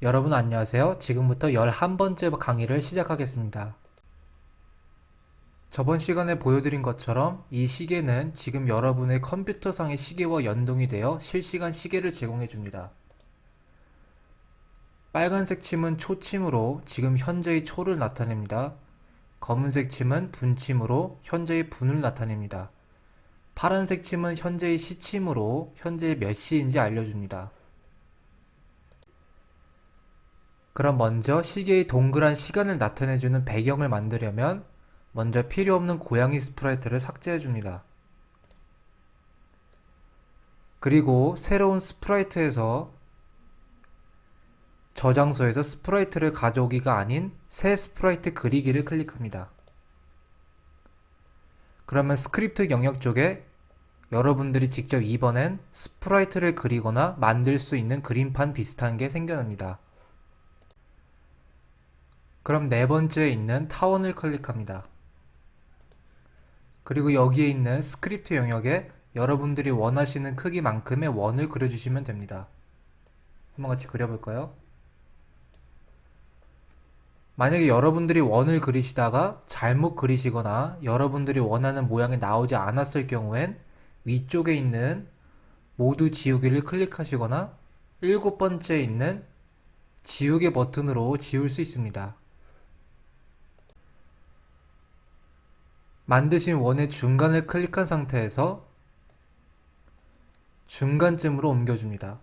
여러분 안녕하세요. 지금부터 11번째 강의를 시작하겠습니다. 저번 시간에 보여드린 것처럼 이 시계는 지금 여러분의 컴퓨터상의 시계와 연동이 되어 실시간 시계를 제공해 줍니다. 빨간색 침은 초침으로 지금 현재의 초를 나타냅니다. 검은색 침은 분침으로 현재의 분을 나타냅니다. 파란색 침은 현재의 시침으로 현재 몇 시인지 알려줍니다. 그럼 먼저 시계의 동그란 시간을 나타내주는 배경을 만들려면 먼저 필요 없는 고양이 스프라이트를 삭제해줍니다. 그리고 새로운 스프라이트에서 저장소에서 스프라이트를 가져오기가 아닌 새 스프라이트 그리기를 클릭합니다. 그러면 스크립트 영역 쪽에 여러분들이 직접 이번엔 스프라이트를 그리거나 만들 수 있는 그림판 비슷한 게 생겨납니다. 그럼 네 번째에 있는 타원을 클릭합니다. 그리고 여기에 있는 스크립트 영역에 여러분들이 원하시는 크기만큼의 원을 그려주시면 됩니다. 한번 같이 그려볼까요? 만약에 여러분들이 원을 그리시다가 잘못 그리시거나 여러분들이 원하는 모양이 나오지 않았을 경우엔 위쪽에 있는 모두 지우기를 클릭하시거나 7번째에 있는 지우개 버튼으로 지울 수 있습니다. 만드신 원의 중간을 클릭한 상태에서 중간쯤으로 옮겨줍니다.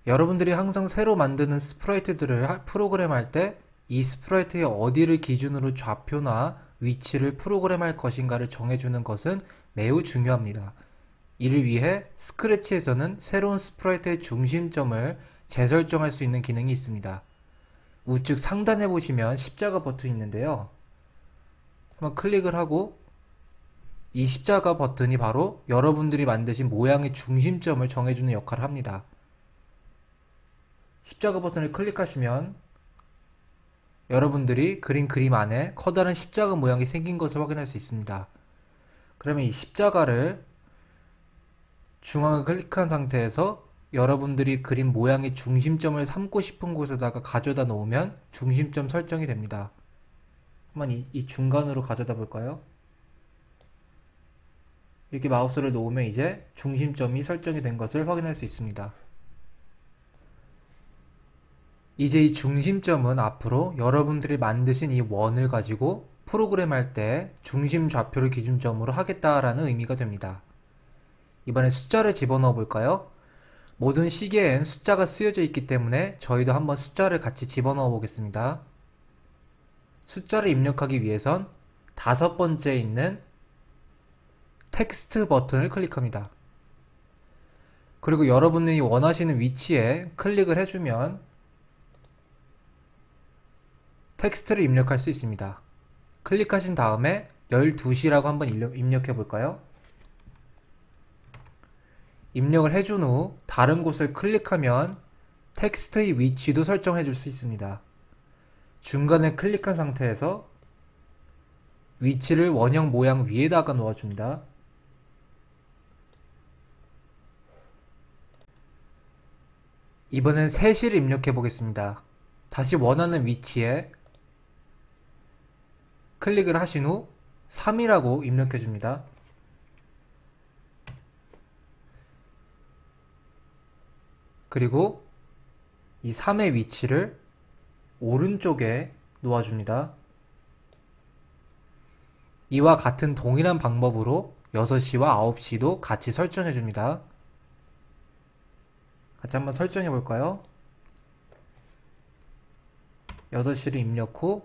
여러분들이 항상 새로 만드는 스프라이트들을 프로그램할 때 이 스프라이트의 어디를 기준으로 좌표나 위치를 프로그램할 것인가를 정해주는 것은 매우 중요합니다. 이를 위해 스크래치에서는 새로운 스프라이트의 중심점을 재설정할 수 있는 기능이 있습니다. 우측 상단에 보시면 십자가 버튼이 있는데요. 한번 클릭을 하고 이 십자가 버튼이 바로 여러분들이 만드신 모양의 중심점을 정해주는 역할을 합니다. 십자가 버튼을 클릭하시면 여러분들이 그린 그림 안에 커다란 십자가 모양이 생긴 것을 확인할 수 있습니다. 그러면 이 십자가를 중앙을 클릭한 상태에서 여러분들이 그린 모양의 중심점을 삼고 싶은 곳에다가 가져다 놓으면 중심점 설정이 됩니다. 한번 이 중간으로 가져다 볼까요? 이렇게 마우스를 놓으면 이제 중심점이 설정이 된 것을 확인할 수 있습니다. 이제 이 중심점은 앞으로 여러분들이 만드신 이 원을 가지고 프로그램할 때 중심 좌표를 기준점으로 하겠다라는 의미가 됩니다. 이번에 숫자를 집어넣어 볼까요? 모든 시계엔 숫자가 쓰여져 있기 때문에 저희도 한번 숫자를 같이 집어넣어 보겠습니다. 숫자를 입력하기 위해선 5번째에 있는 텍스트 버튼을 클릭합니다. 그리고 여러분이 원하시는 위치에 클릭을 해주면 텍스트를 입력할 수 있습니다. 클릭하신 다음에 12시라고 한번 입력해 볼까요? 입력을 해준 후 다른 곳을 클릭하면 텍스트의 위치도 설정해 줄 수 있습니다. 중간에 클릭한 상태에서 위치를 원형 모양 위에다가 놓아줍니다. 이번엔 3시를 입력해 보겠습니다. 다시 원하는 위치에 클릭을 하신 후 3이라고 입력해 줍니다. 그리고 이 3의 위치를 오른쪽에 놓아줍니다. 이와 같은 동일한 방법으로 6시와 9시도 같이 설정해 줍니다. 같이 한번 설정해 볼까요? 6시를 입력 후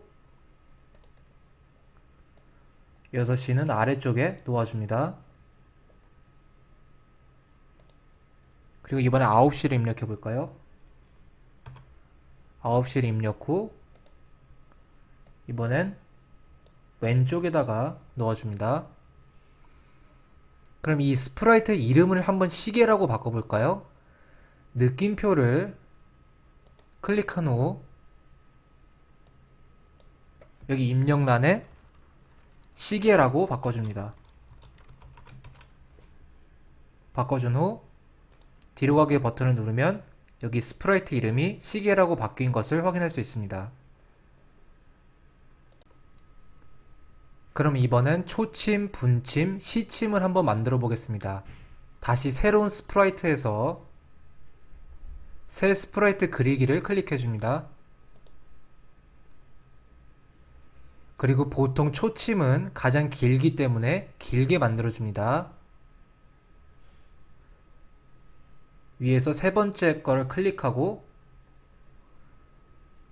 6시는 아래쪽에 놓아줍니다. 그리고 이번에 9시를 입력해 볼까요? 9시를 입력 후 이번엔 왼쪽에다가 놓아줍니다. 그럼 이 스프라이트 이름을 한번 시계라고 바꿔볼까요? 느낌표를 클릭한 후 여기 입력란에 시계라고 바꿔줍니다. 바꿔준 후 뒤로 가기 버튼을 누르면 여기 스프라이트 이름이 시계라고 바뀐 것을 확인할 수 있습니다. 그럼 이번엔 초침, 분침, 시침을 한번 만들어 보겠습니다. 다시 새로운 스프라이트에서 새 스프라이트 그리기를 클릭해 줍니다. 그리고 보통 초침은 가장 길기 때문에 길게 만들어 줍니다. 위에서 세 번째 거를 클릭하고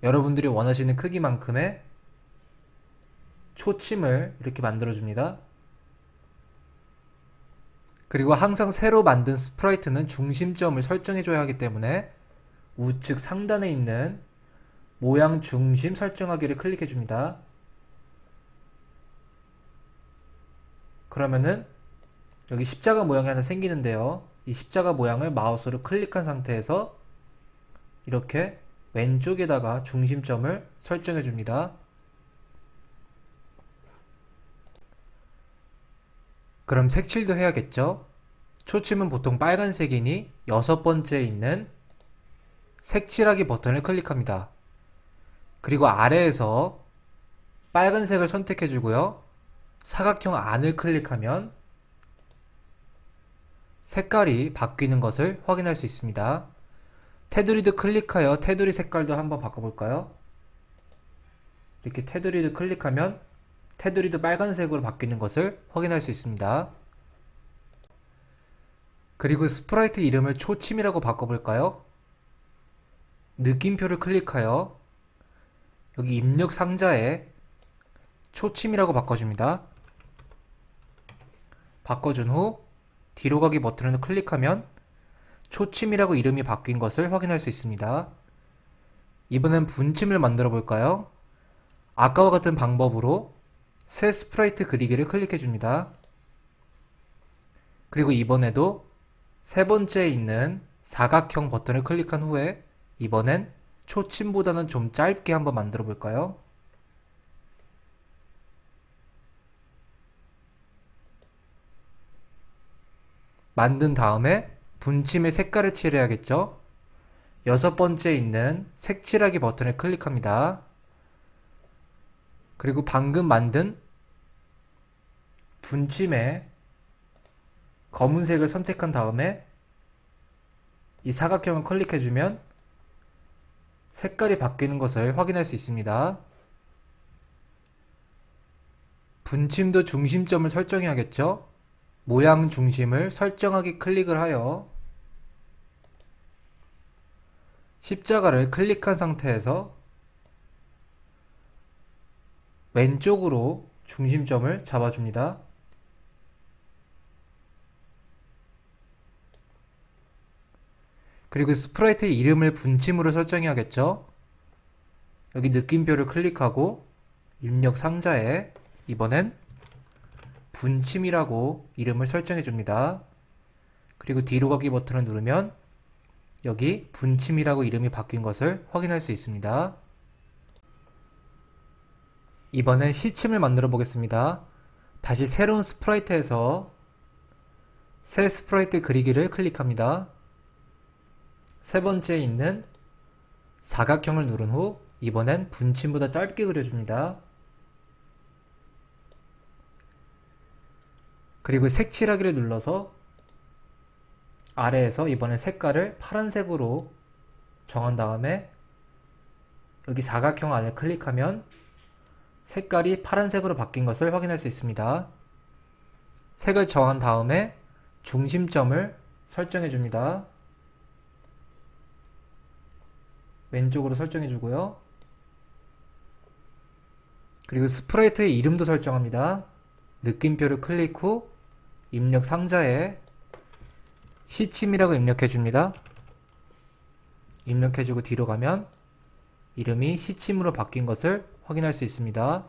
여러분들이 원하시는 크기만큼의 초침을 이렇게 만들어 줍니다. 그리고 항상 새로 만든 스프라이트는 중심점을 설정해 줘야 하기 때문에 우측 상단에 있는 모양 중심 설정하기를 클릭해 줍니다. 그러면은 여기 십자가 모양이 하나 생기는데요. 이 십자가 모양을 마우스로 클릭한 상태에서 이렇게 왼쪽에다가 중심점을 설정해 줍니다. 그럼 색칠도 해야겠죠? 초침은 보통 빨간색이니 여섯 번째에 있는 색칠하기 버튼을 클릭합니다. 그리고 아래에서 빨간색을 선택해 주고요. 사각형 안을 클릭하면 색깔이 바뀌는 것을 확인할 수 있습니다. 테두리도 클릭하여 테두리 색깔도 한번 바꿔볼까요? 이렇게 테두리도 클릭하면 테두리도 빨간색으로 바뀌는 것을 확인할 수 있습니다. 그리고 스프라이트 이름을 초침이라고 바꿔볼까요? 느낌표를 클릭하여 여기 입력 상자에 초침이라고 바꿔줍니다. 바꿔준 후 뒤로 가기 버튼을 클릭하면 초침이라고 이름이 바뀐 것을 확인할 수 있습니다. 이번엔 분침을 만들어 볼까요? 아까와 같은 방법으로 새 스프라이트 그리기를 클릭해 줍니다. 그리고 이번에도 세 번째에 있는 사각형 버튼을 클릭한 후에 이번엔 초침보다는 좀 짧게 한번 만들어 볼까요? 만든 다음에 분침의 색깔을 칠해야겠죠? 여섯 번째에 있는 색칠하기 버튼을 클릭합니다. 그리고 방금 만든 분침에 검은색을 선택한 다음에 이 사각형을 클릭해주면 색깔이 바뀌는 것을 확인할 수 있습니다. 분침도 중심점을 설정해야겠죠? 모양 중심을 설정하기 클릭을 하여 십자가를 클릭한 상태에서 왼쪽으로 중심점을 잡아줍니다. 그리고 스프라이트의 이름을 분침으로 설정해야겠죠? 여기 느낌표를 클릭하고 입력 상자에 이번엔 분침이라고 이름을 설정해 줍니다. 그리고 뒤로 가기 버튼을 누르면 여기 분침이라고 이름이 바뀐 것을 확인할 수 있습니다. 이번엔 시침을 만들어 보겠습니다. 다시 새로운 스프라이트에서 새 스프라이트 그리기를 클릭합니다. 세 번째에 있는 사각형을 누른 후 이번엔 분침보다 짧게 그려줍니다. 그리고 색칠하기를 눌러서 아래에서 이번엔 색깔을 파란색으로 정한 다음에 여기 사각형 안을 클릭하면 색깔이 파란색으로 바뀐 것을 확인할 수 있습니다. 색을 정한 다음에 중심점을 설정해 줍니다. 왼쪽으로 설정해 주고요. 그리고 스프라이트의 이름도 설정합니다. 느낌표를 클릭 후 입력 상자에 시침이라고 입력해 줍니다. 입력해 주고 뒤로 가면 이름이 시침으로 바뀐 것을 확인할 수 있습니다.